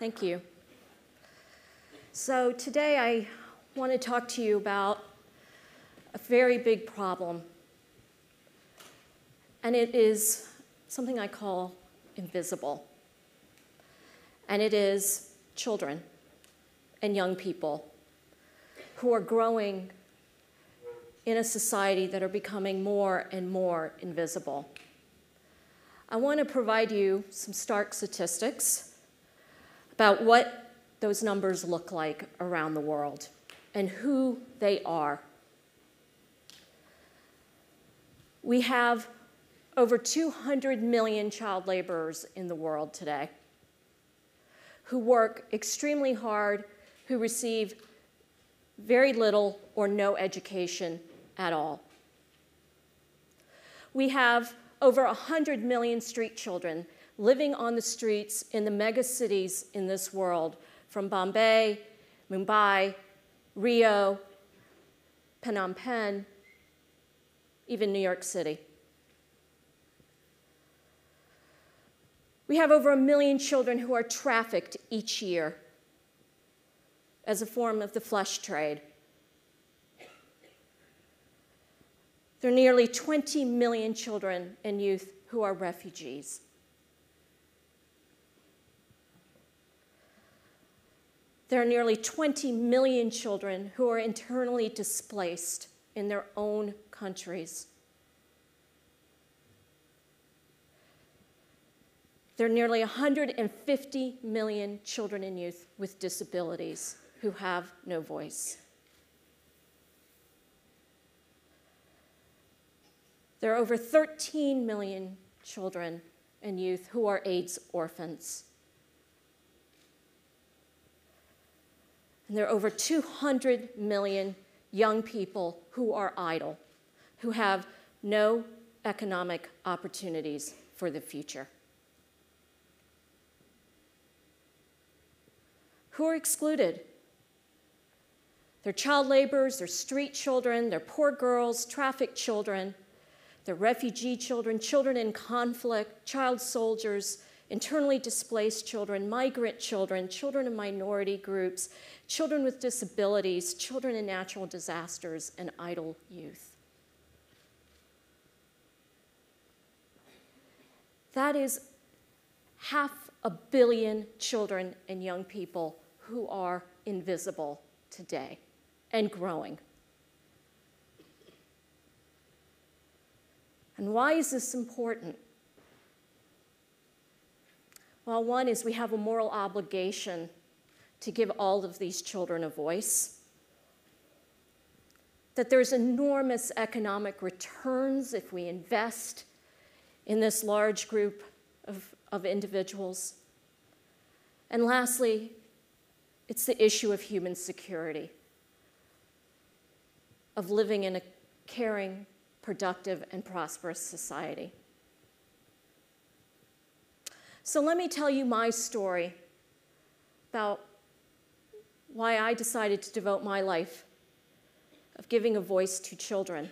Thank you. So today I want to talk to you about a very big problem. And it is something I call invisible. And it is children and young people who are growing in a society that are becoming more and more invisible. I want to provide you some stark statistics about what those numbers look like around the world and who they are. We have over 200 million child laborers in the world today who work extremely hard, who receive very little or no education at all. We have over 100 million street children living on the streets in the mega cities in this world, from Bombay, Mumbai, Rio, Phnom Penh, even New York City. We have over 1 million children who are trafficked each year as a form of the flesh trade. There are nearly 20 million children and youth who are refugees. There are nearly 20 million children who are internally displaced in their own countries. There are nearly 150 million children and youth with disabilities who have no voice. There are over 13 million children and youth who are AIDS orphans. And there are over 200 million young people who are idle, who have no economic opportunities for the future. Who are excluded? They're child laborers, they're street children, they're poor girls, trafficked children, they're refugee children, children in conflict, child soldiers, internally displaced children, migrant children, children in minority groups, children with disabilities, children in natural disasters, and idle youth. That is 500 million children and young people who are invisible today and growing. And why is this important? Well, one is we have a moral obligation to give all of these children a voice, that there's enormous economic returns if we invest in this large group of individuals. And lastly, it's the issue of human security, of living in a caring, productive, and prosperous society. So let me tell you my story about why I decided to devote my life of giving a voice to children.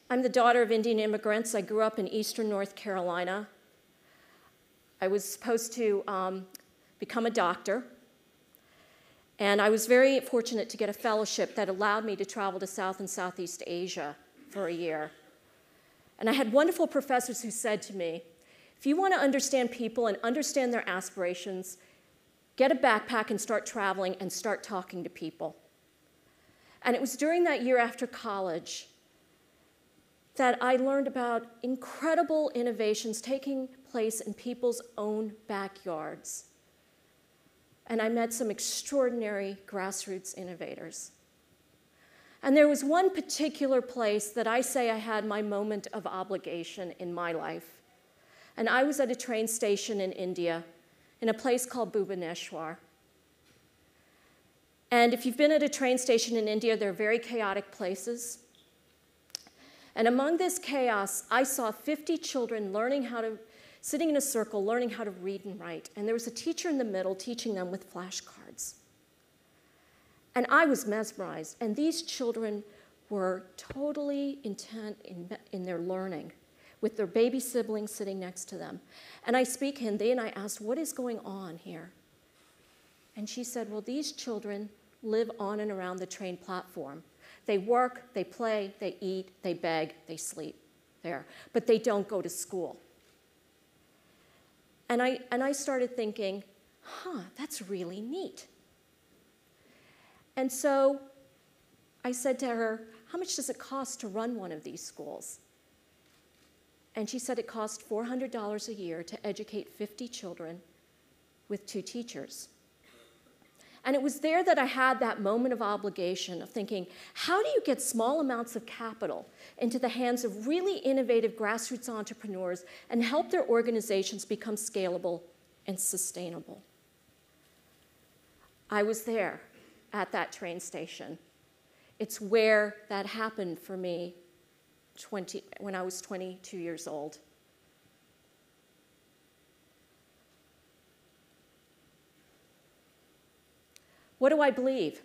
I'm the daughter of Indian immigrants. I grew up in eastern North Carolina. I was supposed to become a doctor, and I was very fortunate to get a fellowship that allowed me to travel to South and Southeast Asia for a year. And I had wonderful professors who said to me, if you want to understand people and understand their aspirations, get a backpack and start traveling and start talking to people. And it was during that year after college that I learned about incredible innovations taking place in people's own backyards. And I met some extraordinary grassroots innovators. And there was one particular place that I say I had my moment of obligation in my life. And I was at a train station in India, in a place called Bhubaneswar. And if you've been at a train station in India, they're very chaotic places. And among this chaos, I saw 50 children sitting in a circle, learning how to read and write. And there was a teacher in the middle teaching them with flashcards. And I was mesmerized. And these children were totally intent in their learning, with their baby siblings sitting next to them. And I speak Hindi, and I asked, what is going on here? And she said, well, these children live on and around the train platform. They work, they play, they eat, they beg, they sleep there, but they don't go to school. And I started thinking, that's really neat. And so I said to her, how much does it cost to run one of these schools? And she said it cost $400 a year to educate 50 children with 2 teachers. And it was there that I had that moment of obligation of thinking, how do you get small amounts of capital into the hands of really innovative grassroots entrepreneurs and help their organizations become scalable and sustainable? I was there at that train station. It's where that happened for me when I was 22 years old. What do I believe?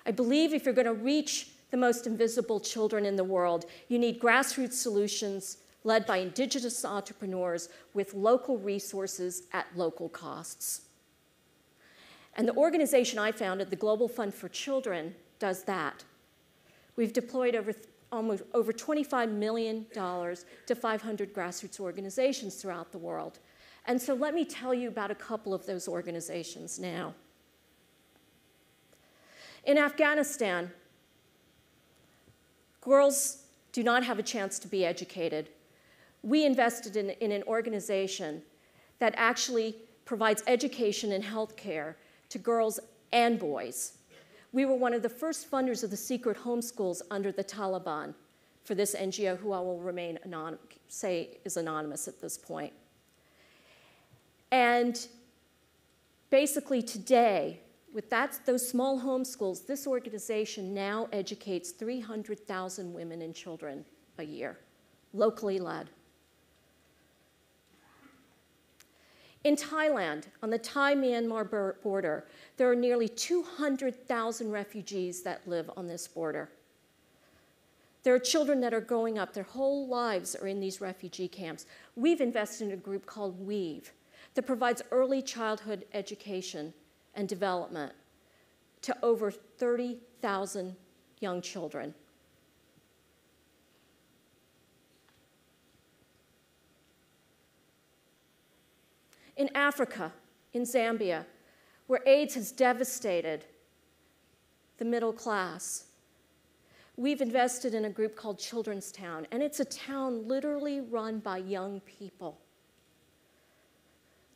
I believe if you're going to reach the most invisible children in the world, you need grassroots solutions led by indigenous entrepreneurs with local resources at local costs. And the organization I founded, the Global Fund for Children, does that. We've deployed over $25 million to 500 grassroots organizations throughout the world. And so let me tell you about a couple of those organizations now. In Afghanistan, girls do not have a chance to be educated. We invested in an organization that actually provides education and health care to girls and boys. We were one of the first funders of the secret homeschools under the Taliban for this NGO, who I will remain say is anonymous at this point. And basically today, with those small homeschools, this organization now educates 300,000 women and children a year, locally led. In Thailand, on the Thai-Myanmar border, there are nearly 200,000 refugees that live on this border. There are children that are growing up, their whole lives are in these refugee camps. We've invested in a group called WEAVE that provides early childhood education and development to over 30,000 young children. In Africa, in Zambia, where AIDS has devastated the middle class, we've invested in a group called Children's Town, and it's a town literally run by young people.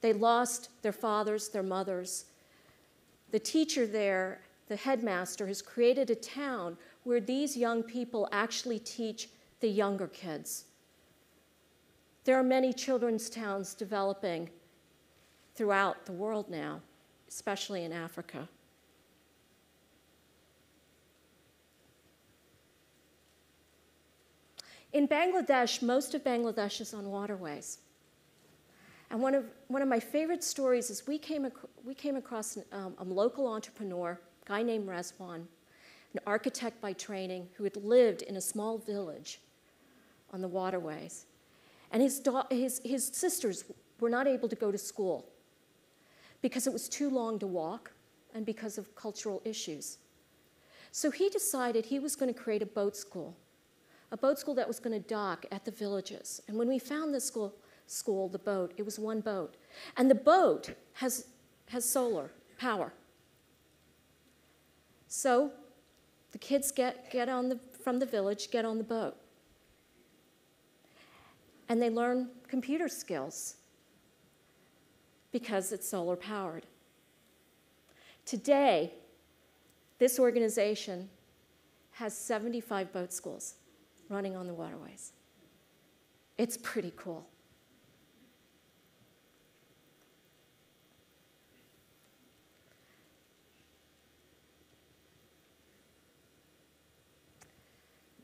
They lost their fathers, their mothers. The teacher there, the headmaster, has created a town where these young people actually teach the younger kids. There are many children's towns developing throughout the world now, especially in Africa. In Bangladesh, most of Bangladesh is on waterways. And one of my favorite stories is we came across a local entrepreneur, a guy named Rezwan, an architect by training, who had lived in a small village on the waterways. And his sisters were not able to go to school because it was too long to walk and because of cultural issues. So he decided he was going to create a boat school that was going to dock at the villages. And when we found this school, the boat, it was one boat. And the boat has solar power. So the kids from the village get on the boat. And they learn computer skills because it's solar powered. Today, this organization has 75 boat schools running on the waterways. It's pretty cool.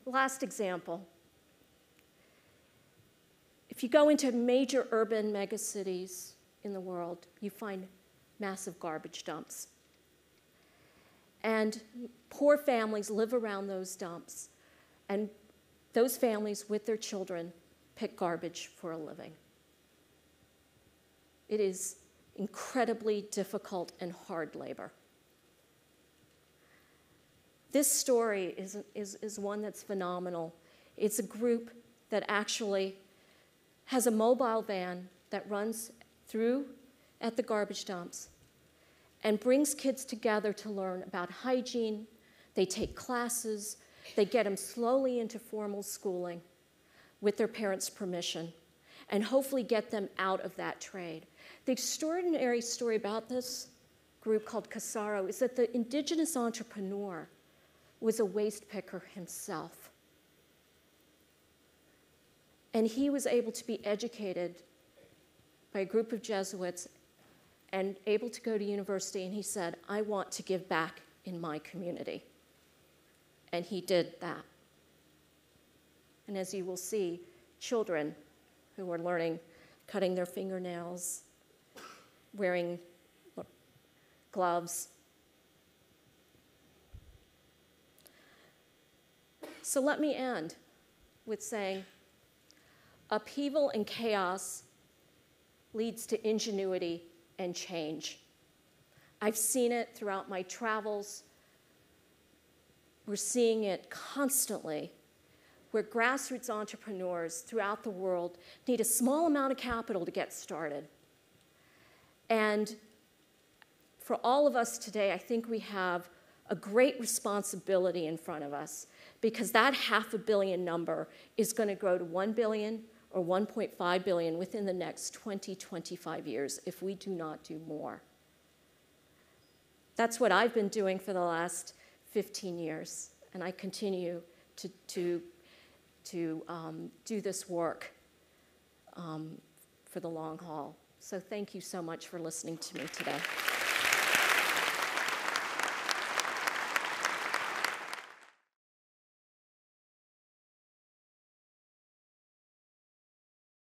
Last example. If you go into major urban megacities in the world, you find massive garbage dumps. And poor families live around those dumps. And those families with their children pick garbage for a living. It is incredibly difficult and hard labor. This story is one that's phenomenal. It's a group that actually has a mobile van that runs through at the garbage dumps and brings kids together to learn about hygiene. They take classes. They get them slowly into formal schooling with their parents' permission and hopefully get them out of that trade. The extraordinary story about this group called Casaro is that the indigenous entrepreneur was a waste picker himself. And he was able to be educated by a group of Jesuits and able to go to university, and he said, I want to give back in my community. And he did that. And as you will see, children who are learning, cutting their fingernails, wearing gloves. So let me end with saying, upheaval and chaos leads to ingenuity and change. I've seen it throughout my travels. We're seeing it constantly, where grassroots entrepreneurs throughout the world need a small amount of capital to get started. And for all of us today, I think we have a great responsibility in front of us, because that $500 million number is going to grow to 1 billion or 1.5 billion within the next 20, 25 years if we do not do more. That's what I've been doing for the last 15 years, and I continue to do this work for the long haul. So thank you so much for listening to me today.